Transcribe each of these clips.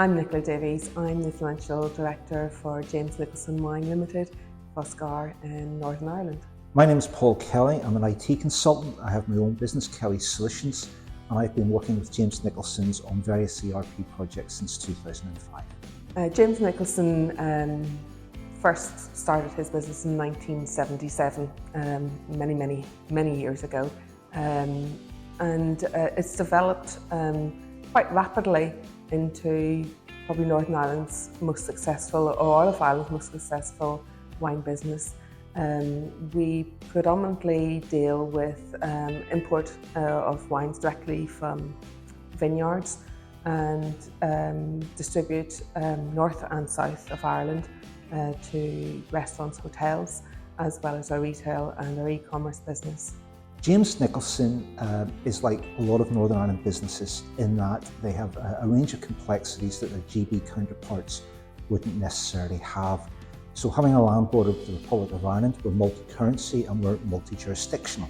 I'm Nicola Davies. I'm the Financial Director for James Nicholson Wine Limited, Foscar in Northern Ireland. My name is Paul Kelly. I'm an IT consultant. I have my own business, Kelly Solutions, and I've been working with James Nicholson's on various ERP projects since 2005. James Nicholson first started his business in 1977, many years ago, and it's developed quite rapidly into probably Northern Ireland's most successful, or all of Ireland's most successful wine business. We predominantly deal with import of wines directly from vineyards and distribute north and south of Ireland to restaurants, hotels, as well as our retail and our e-commerce business. James Nicholson is like a lot of Northern Ireland businesses in that they have a range of complexities that their GB counterparts wouldn't necessarily have. So having a land border with the Republic of Ireland, we're multi-currency and we're multi-jurisdictional.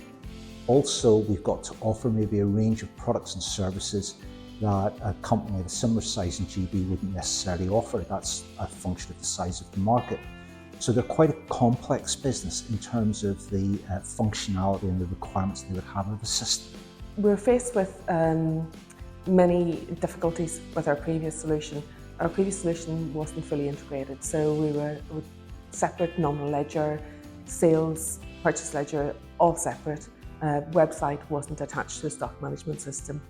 Also, we've got to offer maybe a range of products and services that a company of a similar size in GB wouldn't necessarily offer. That's a function of the size of the market. So they're quite a complex business in terms of the functionality and the requirements they would have of the system. We're faced with many difficulties with our previous solution. Our previous solution wasn't fully integrated, so we were with separate nominal ledger, sales, purchase ledger, all separate. Website wasn't attached to the stock management system.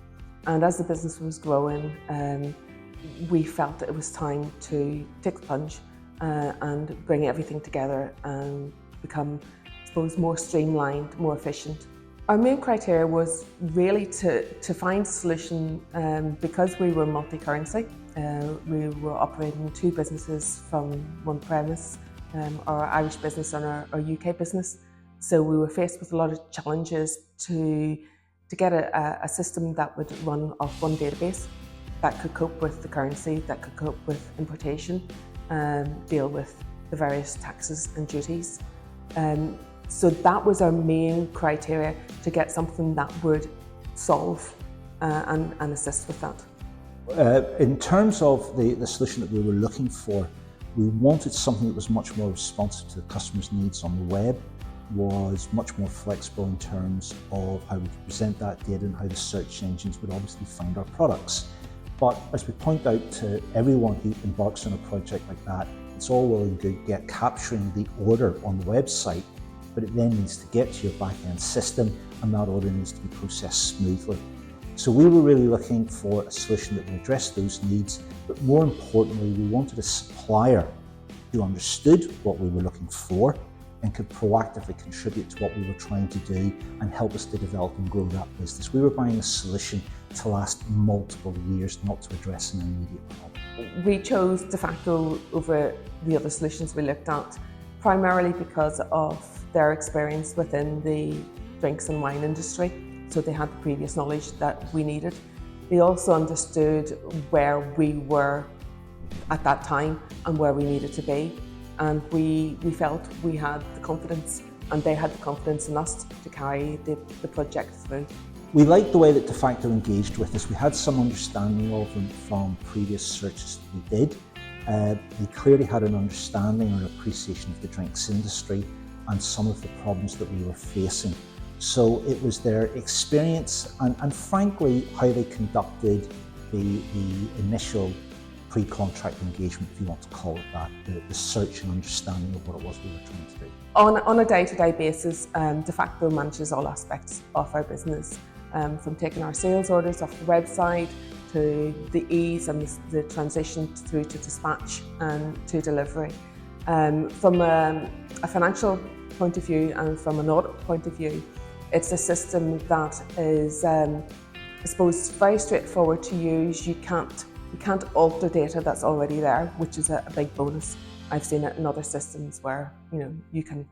And as the business was growing, we felt that it was time to take the plunge and bring everything together and become, I suppose, more streamlined, more efficient. Our main criteria was really to find a solution because we were multi-currency. We were operating two businesses from one premise, our Irish business and our UK business. So we were faced with a lot of challenges to get a system that would run off one database, that could cope with the currency, that could cope with importation, deal with the various taxes and duties. So that was our main criteria, to get something that would solve and assist with that. In terms of the solution that we were looking for, we wanted something that was much more responsive to the customer's needs on the web, was much more flexible in terms of how we could present that data and how the search engines would obviously find our products. But as we point out to everyone who embarks on a project like that, it's all well and good capturing the order on the website, but it then needs to get to your back-end system, and that order needs to be processed smoothly. So we were really looking for a solution that would address those needs, but more importantly, we wanted a supplier who understood what we were looking for and could proactively contribute to what we were trying to do and help us to develop and grow that business. We were buying a solution to last multiple years, not to address an immediate problem. We chose de facto over the other solutions we looked at, primarily because of their experience within the drinks and wine industry. So they had the previous knowledge that we needed. They also understood where we were at that time and where we needed to be. And we felt we had the confidence, and they had the confidence in us to carry the project through. We liked the way that de facto engaged with us. We had some understanding of them from previous searches that we did. They clearly had an understanding or appreciation of the drinks industry and some of the problems that we were facing. So it was their experience and frankly how they conducted the initial pre-contract engagement, if you want to call it that, the search and understanding of what it was we were trying to do. On a day-to-day basis, de facto manages all aspects of our business, from taking our sales orders off the website to the ease and the transition through to dispatch and to delivery. From a financial point of view and from an audit point of view, it's a system that is, I suppose, very straightforward to use. You can't alter data that's already there, which is a big bonus. I've seen it in other systems where you can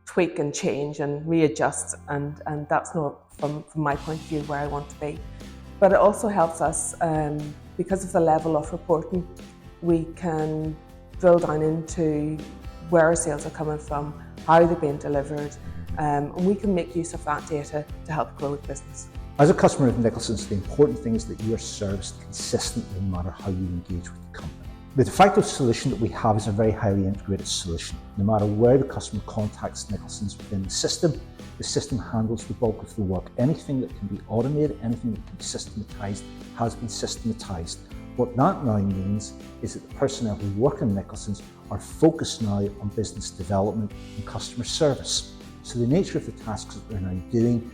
tweak and change and readjust, and that's not from my point of view where I want to be. But it also helps us because of the level of reporting. We can drill down into where our sales are coming from, how they're being delivered, and we can make use of that data to help grow the business. As a customer of Nicholson's, the important thing is that you are serviced consistently no matter how you engage with the company. The de facto solution that we have is a very highly integrated solution. No matter where the customer contacts Nicholson's within the system handles the bulk of the work. Anything that can be automated, anything that can be systematized, has been systematized. What that now means is that the personnel who work in Nicholson's are focused now on business development and customer service. So the nature of the tasks that they're now doing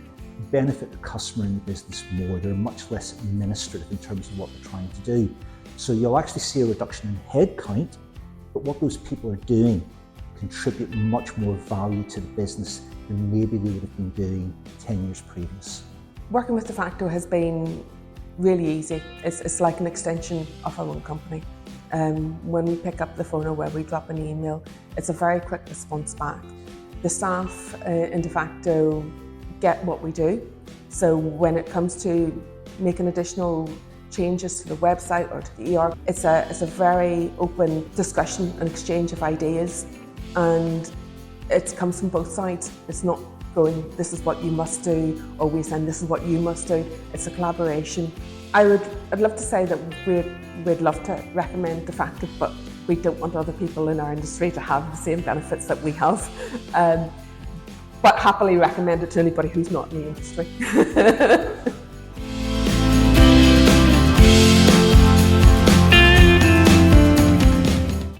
benefit the customer and the business more. They're much less administrative in terms of what they're trying to do. So you'll actually see a reduction in headcount, but what those people are doing contribute much more value to the business than maybe they would have been doing 10 years previous. Working with de Facto has been really easy. It's like an extension of our own company. When we pick up the phone or when we drop an email, it's a very quick response back. The staff in de Facto get what we do. So when it comes to making additional changes to the website or to the ER, it's a very open discussion and exchange of ideas, and it comes from both sides. It's not going, this is what you must do, or we saying this is what you must do. It's a collaboration. I'd love to say that we'd love to recommend de Facto, but we don't want other people in our industry to have the same benefits that we have. But happily recommend it to anybody who's not in the industry.